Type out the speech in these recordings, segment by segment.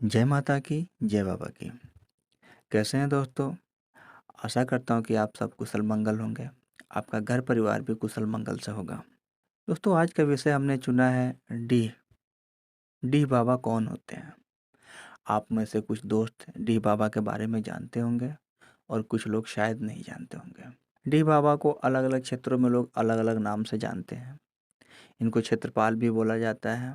जय माता की, जय बाबा की। कैसे हैं दोस्तों? आशा करता हूँ कि आप सब कुशल मंगल होंगे। आपका घर परिवार भी कुशल मंगल से होगा। दोस्तों, आज का विषय हमने चुना है डीह। डीह बाबा कौन होते हैं? आप में से कुछ दोस्त डीह बाबा के बारे में जानते होंगे और कुछ लोग शायद नहीं जानते होंगे। डीह बाबा को अलग अलग क्षेत्रों में लोग अलग अलग नाम से जानते हैं। इनको क्षेत्रपाल भी बोला जाता है।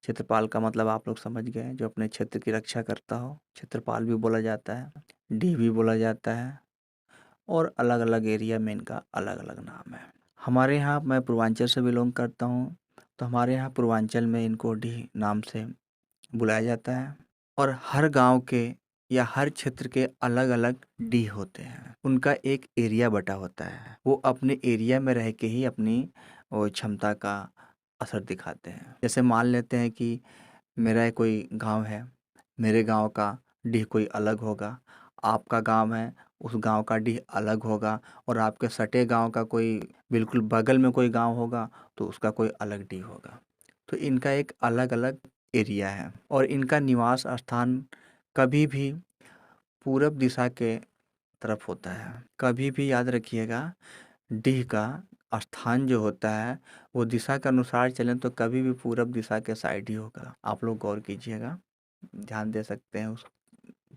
क्षेत्रपाल का मतलब आप लोग समझ गए, जो अपने क्षेत्र की रक्षा करता हो। क्षेत्रपाल भी बोला जाता है, डीह भी बोला जाता है, और अलग अलग एरिया में इनका अलग अलग नाम है। हमारे यहाँ, मैं पूर्वांचल से बिलोंग करता हूँ, तो हमारे यहाँ पूर्वांचल में इनको डीह नाम से बुलाया जाता है। और हर गांव के या हर क्षेत्र के अलग अलग डीह होते हैं। उनका एक एरिया बटा होता है। वो अपने एरिया में रह के ही अपनी वो क्षमता का असर दिखाते हैं। जैसे मान लेते हैं कि मेरा कोई गांव है, मेरे गांव का डीह कोई अलग होगा, आपका गांव है, उस गांव का डीह अलग होगा, और आपके सटे गांव का कोई बिल्कुल बगल में कोई गांव होगा तो उसका कोई अलग डीह होगा। तो इनका एक अलग अलग एरिया है, और इनका निवास स्थान कभी भी पूरब दिशा के तरफ होता है। कभी भी याद रखिएगा, डीह का स्थान जो होता है वो दिशा के अनुसार चलें तो कभी भी पूरब दिशा के साइड ही होगा। आप लोग गौर कीजिएगा, ध्यान दे सकते हैं। उस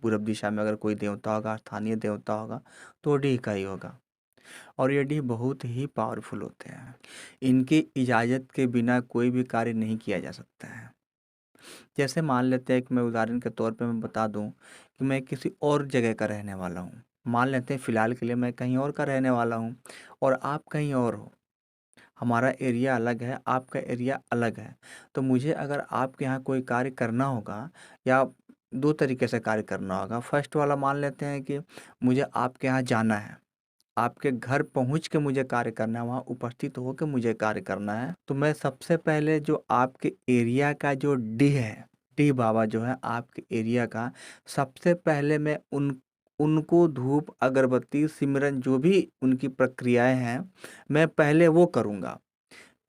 पूरब दिशा में अगर कोई देवता होगा, स्थानीय देवता होगा, तो वो डीह का ही होगा। और ये डीह बहुत ही पावरफुल होते हैं। इनकी इजाज़त के बिना कोई भी कार्य नहीं किया जा सकता है। जैसे मान लेते हैं कि मैं उदाहरण के तौर पे मैं बता दूं कि मैं किसी और जगह का रहने वाला हूं। मान लेते हैं फ़िलहाल के लिए मैं कहीं और का रहने वाला हूं और आप कहीं और हो। हमारा एरिया अलग है, आपका एरिया अलग है। तो मुझे अगर आपके यहाँ कोई कार्य करना होगा, या दो तरीके से कार्य करना होगा। फर्स्ट वाला मान लेते हैं कि मुझे आपके यहाँ जाना है, आपके घर पहुँच के मुझे कार्य करना है, वहाँ उपस्थित होके मुझे कार्य करना है। तो मैं सबसे पहले जो आपके एरिया का जो डीह है, डीह बाबा जो है आपके एरिया का, सबसे पहले मैं उनको धूप अगरबत्ती सिमरन जो भी उनकी प्रक्रियाएं हैं, मैं पहले वो करूँगा।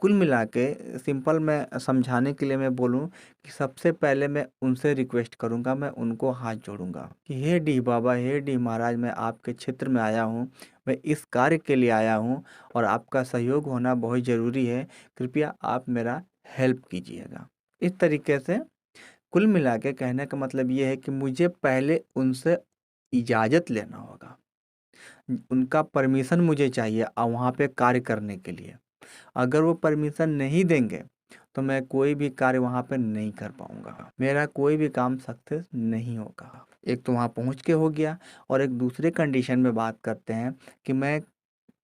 कुल मिला के सिंपल मैं समझाने के लिए मैं बोलूँ कि सबसे पहले मैं उनसे रिक्वेस्ट करूँगा, मैं उनको हाथ जोड़ूँगा कि हे डीह बाबा, हे डीह महाराज, मैं आपके क्षेत्र में आया हूँ, मैं इस कार्य के लिए आया हूँ और आपका सहयोग होना बहुत ज़रूरी है। कृपया आप मेरा हेल्प कीजिएगा। इस तरीके से कुल मिला के कहने का मतलब ये है कि मुझे पहले उनसे इजाज़त लेना होगा। उनका परमिशन मुझे चाहिए वहाँ पे कार्य करने के लिए। अगर वो परमिशन नहीं देंगे तो मैं कोई भी कार्य वहाँ पे नहीं कर पाऊँगा। मेरा कोई भी काम सक्सेस नहीं होगा। एक तो वहाँ पहुँच के हो गया, और एक दूसरे कंडीशन में बात करते हैं कि मैं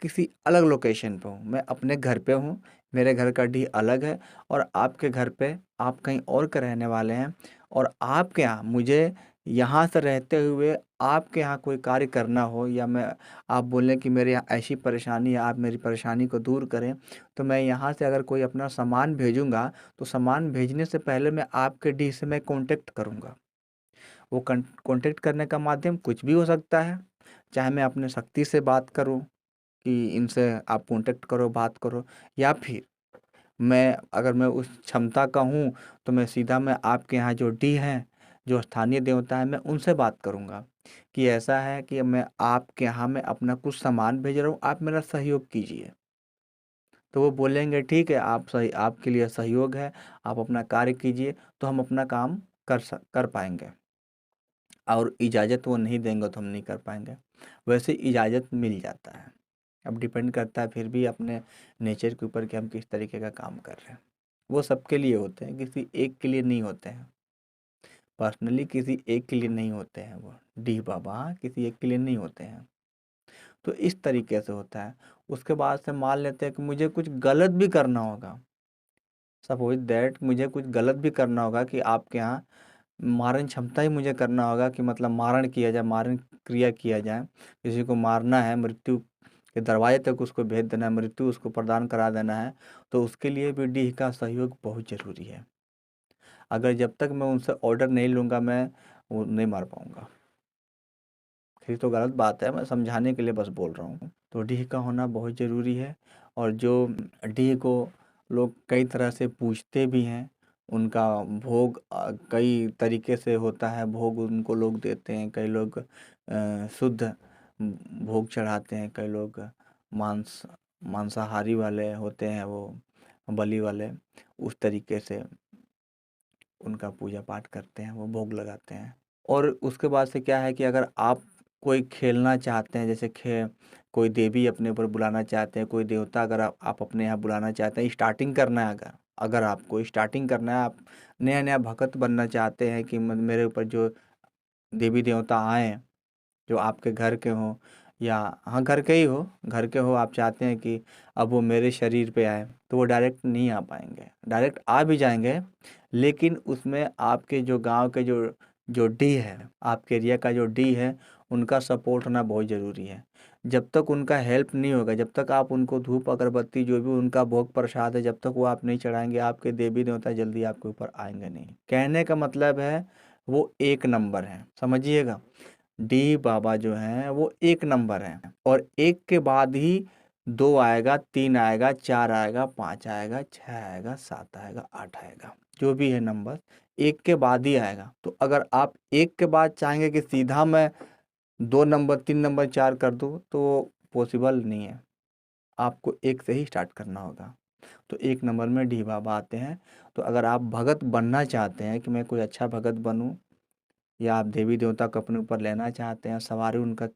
किसी अलग लोकेशन पे हूँ, मैं अपने घर पे हूँ, मेरे घर का डीह अलग है, और आपके घर पे आप कहीं और के रहने वाले हैं, और आपके यहाँ मुझे यहाँ से रहते हुए आपके यहाँ कोई कार्य करना हो, या मैं आप बोलें कि मेरे यहाँ ऐसी परेशानी है, आप मेरी परेशानी को दूर करें, तो मैं यहाँ से अगर कोई अपना सामान भेजूँगा, तो सामान भेजने से पहले मैं आपके डीह से मैं कॉन्टैक्ट करूँगा। वो कॉन्टैक्ट करने का माध्यम कुछ भी हो सकता है, चाहे मैं अपने शक्ति से बात करूँ कि इनसे आप कॉन्टैक्ट करो, बात करो, या फिर मैं उस क्षमता का हूँ तो मैं सीधा मैं आपके यहाँ जो डी हैं, जो स्थानीय देवता है, मैं उनसे बात करूँगा कि ऐसा है कि मैं आपके यहाँ मैं अपना कुछ सामान भेज रहा हूँ, आप मेरा सहयोग कीजिए। तो वो बोलेंगे ठीक है, आप सही, आपके लिए सहयोग है, आप अपना कार्य कीजिए, तो हम अपना काम कर पाएंगे। और इजाज़त वो नहीं देंगे तो हम नहीं कर पाएंगे। वैसे इजाज़त मिल जाता है। अब डिपेंड करता है फिर भी अपने नेचर के ऊपर कि हम किस तरीके का काम कर रहे हैं। वो सबके लिए होते हैं, किसी एक के लिए नहीं होते हैं। पर्सनली किसी एक के लिए नहीं होते हैं वो। डी बाबा किसी एक के लिए नहीं होते हैं। तो इस तरीके से होता है। उसके बाद से मान लेते हैं कि मुझे कुछ गलत भी करना होगा। सपोज दैट मुझे कुछ गलत भी करना होगा कि आपके यहाँ मारण क्षमता ही मुझे करना होगा कि मतलब मारण किया जाए, मारण क्रिया किया जाए। किसी को मारना है, मृत्यु के दरवाजे तक उसको भेज देना है, मृत्यु उसको प्रदान करा देना है, तो उसके लिए भी डीह का सहयोग बहुत ज़रूरी है। अगर जब तक मैं उनसे ऑर्डर नहीं लूँगा, मैं वो नहीं मार पाऊँगा। फिर तो गलत बात है, मैं समझाने के लिए बस बोल रहा हूँ। तो डीह का होना बहुत ज़रूरी है। और जो डीह को लोग कई तरह से पूजते भी हैं, उनका भोग कई तरीके से होता है, भोग उनको लोग देते हैं, कई लोग शुद्ध भोग चढ़ाते हैं, कई लोग मांसाहारी वाले होते हैं, वो बलि वाले, उस तरीके से उनका पूजा पाठ करते हैं, वो भोग लगाते हैं। और उसके बाद से क्या है कि अगर आप कोई खेलना चाहते हैं, जैसे कोई देवी अपने ऊपर बुलाना चाहते हैं, कोई देवता अगर आप अपने यहाँ बुलाना चाहते हैं, स्टार्टिंग करना है, अगर अगर आपको स्टार्टिंग करना है, आप नया नया भगत बनना चाहते हैं कि मेरे ऊपर जो देवी देवता आए, जो आपके घर के हों या हाँ घर के ही हो, घर के हो, आप चाहते हैं कि अब वो मेरे शरीर पे आए, तो वो डायरेक्ट नहीं आ पाएंगे, डायरेक्ट आ भी जाएंगे, लेकिन उसमें आपके जो गांव के जो जो डी है, आपके एरिया का जो डी है, उनका सपोर्ट होना बहुत ज़रूरी है। जब तक उनका हेल्प नहीं होगा, जब तक आप उनको धूप अगरबत्ती जो भी उनका भोग प्रसाद है, जब तक वो आप नहीं चढ़ाएंगे, आपके देवी देवता जल्दी आपके ऊपर आएंगे नहीं। कहने का मतलब है वो एक नंबर है, समझिएगा। डी बाबा जो हैं वो एक नंबर हैं, और एक के बाद ही दो आएगा, तीन आएगा, चार आएगा, पाँच आएगा, छः आएगा, सात आएगा, आठ आएगा, जो भी है नंबर एक के बाद ही आएगा। तो अगर आप एक के बाद चाहेंगे कि सीधा मैं दो नंबर, तीन नंबर, चार कर दूँ, तो पॉसिबल नहीं है, आपको एक से ही स्टार्ट करना होगा। तो एक नंबर में डी बाबा आते हैं। तो अगर आप भगत बनना चाहते हैं कि मैं कोई अच्छा भगत बनूं, या आप देवी देवता को अपने ऊपर लेना चाहते हैं, सवारी उनका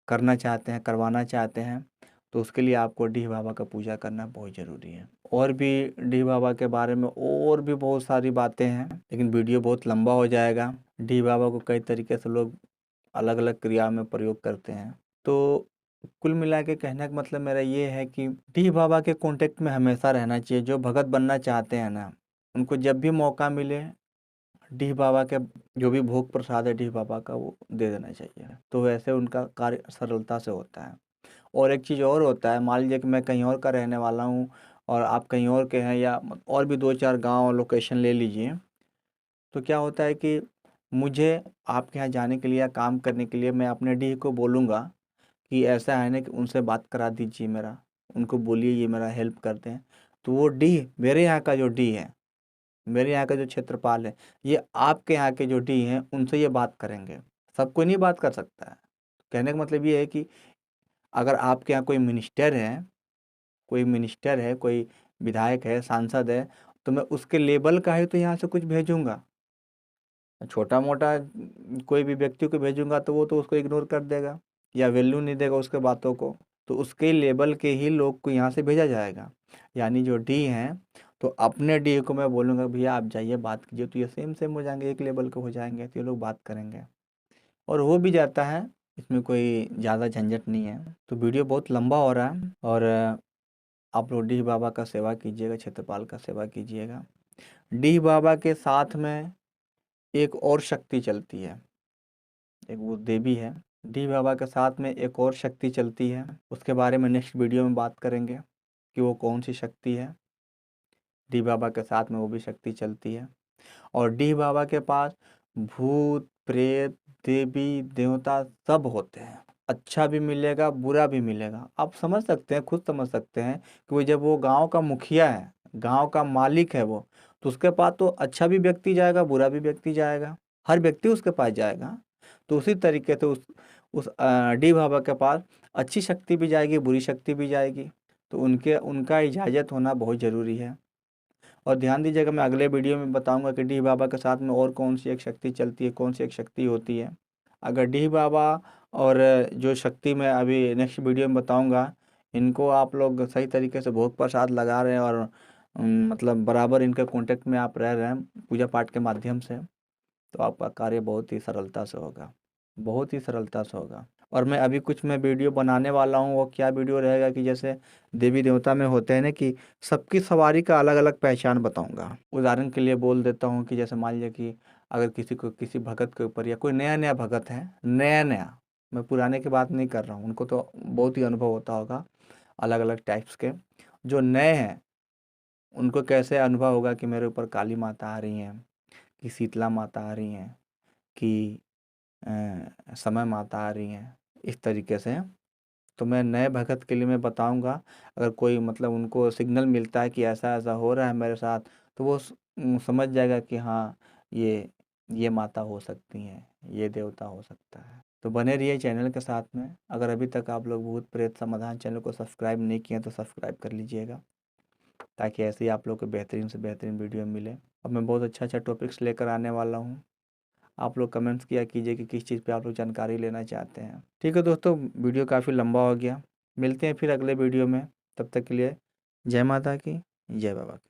करना चाहते हैं, करवाना चाहते हैं, तो उसके लिए आपको डी बाबा का पूजा करना बहुत ज़रूरी है। और भी डी बाबा के बारे में और भी बहुत सारी बातें हैं, लेकिन वीडियो बहुत लंबा हो जाएगा। डी बाबा को कई तरीके से लोग अलग अलग क्रिया में प्रयोग करते हैं। तो कुल मिला के कहने का मतलब मेरा ये है कि डी बाबा के कांटेक्ट में हमेशा रहना चाहिए। जो भगत बनना चाहते हैं ना, उनको जब भी मौका मिले, डी बाबा के जो भी भोग प्रसाद है डी बाबा का, वो दे देना चाहिए। तो वैसे उनका कार्य सरलता से होता है। और एक चीज़ और होता है, मान लीजिए कि मैं कहीं और का रहने वाला हूँ और आप कहीं और के हैं, या और भी दो चार गांव लोकेशन ले लीजिए, तो क्या होता है कि मुझे आपके यहाँ जाने के लिए या काम करने के लिए मैं अपने डी को बोलूँगा कि ऐसा है ना कि उनसे बात करा दीजिए मेरा, उनको बोलिए ये मेरा हेल्प करते हैं। तो वो डी, मेरे यहाँ का जो डी है, मेरे यहाँ का जो क्षेत्रपाल है, ये आपके यहाँ के जो डी हैं उनसे ये बात करेंगे। सब कोई नहीं बात कर सकता है। कहने का मतलब ये है कि अगर आपके यहाँ कोई मिनिस्टर है, कोई मिनिस्टर है, कोई विधायक है, सांसद है, तो मैं उसके लेवल का ही तो यहाँ से कुछ भेजूंगा। छोटा मोटा कोई भी व्यक्ति को भेजूंगा तो वो तो उसको इग्नोर कर देगा या वैल्यू नहीं देगा उसके बातों को। तो उसके लेवल के ही लोग को यहाँ से भेजा जाएगा। यानी जो डी हैं, तो अपने डी को मैं बोलूँगा भैया आप जाइए बात कीजिए, तो ये सेम सेम हो जाएंगे, एक लेवल के हो जाएंगे, तो ये लोग बात करेंगे और हो भी जाता है। इसमें कोई ज़्यादा झंझट नहीं है। तो वीडियो बहुत लंबा हो रहा है, और आप लोग डी बाबा का सेवा कीजिएगा, क्षेत्रपाल का सेवा कीजिएगा। डी बाबा के साथ में एक और शक्ति चलती है, एक वो देवी है। डी बाबा के साथ में एक और शक्ति चलती है, उसके बारे में नेक्स्ट वीडियो में बात करेंगे कि वो कौन सी शक्ति है। डी बाबा के साथ में वो भी शक्ति चलती है। और डी बाबा के पास भूत प्रेत देवी देवता सब होते हैं। अच्छा भी मिलेगा, बुरा भी मिलेगा। आप समझ सकते हैं, खुद समझ सकते हैं कि वो जब वो गांव का मुखिया है, गांव का मालिक है वो, तो उसके पास तो अच्छा भी व्यक्ति जाएगा, बुरा भी व्यक्ति जाएगा, हर व्यक्ति उसके पास जाएगा। तो उसी तरीके से उस डी बाबा के पास अच्छी शक्ति भी जाएगी, बुरी शक्ति भी जाएगी। तो उनका इजाज़त होना बहुत ज़रूरी है। और ध्यान दीजिएगा, मैं अगले वीडियो में बताऊंगा कि डी बाबा के साथ में और कौन सी एक शक्ति चलती है, कौन सी एक शक्ति होती है। अगर डी बाबा और जो शक्ति मैं अभी नेक्स्ट वीडियो में बताऊंगा, इनको आप लोग सही तरीके से भोग प्रसाद लगा रहे हैं और मतलब बराबर इनके कांटेक्ट में आप रह रहे हैं पूजा पाठ के माध्यम से, तो आपका कार्य बहुत ही सरलता से होगा, बहुत ही सरलता से होगा। और मैं अभी कुछ मैं वीडियो बनाने वाला हूँ, वो क्या वीडियो रहेगा कि जैसे देवी देवता में होते हैं ना कि सबकी सवारी का अलग अलग पहचान बताऊंगा। उदाहरण के लिए बोल देता हूँ कि जैसे मान लीजिए कि अगर किसी को किसी भगत के ऊपर, या कोई नया नया भगत है, नया नया, मैं पुराने की बात नहीं कर रहा हूँ, उनको तो बहुत ही अनुभव होता होगा अलग अलग टाइप्स के। जो नए हैं उनको कैसे अनुभव होगा कि मेरे ऊपर काली माता आ रही हैं, कि शीतला माता आ रही हैं, कि समय माता आ रही हैं, इस तरीके से। तो मैं नए भगत के लिए मैं बताऊंगा। अगर कोई मतलब उनको सिग्नल मिलता है कि ऐसा ऐसा हो रहा है मेरे साथ, तो वो समझ जाएगा कि हाँ, ये माता हो सकती हैं, ये देवता हो सकता है। तो बने रहिए चैनल के साथ में। अगर अभी तक आप लोग भूत प्रेत समाधान चैनल को सब्सक्राइब नहीं किए हैं तो सब्सक्राइब कर लीजिएगा, ताकि ऐसे ही आप लोग को बेहतरीन से बेहतरीन वीडियो मिले। अब मैं बहुत अच्छा टॉपिक्स लेकर आने वाला हूँ। आप लोग कमेंट्स किया कीजिए कि किस चीज़ पे आप लोग जानकारी लेना चाहते हैं। ठीक है दोस्तों, वीडियो काफ़ी लंबा हो गया। मिलते हैं फिर अगले वीडियो में। तब तक के लिए जय माता की, जय बाबा की।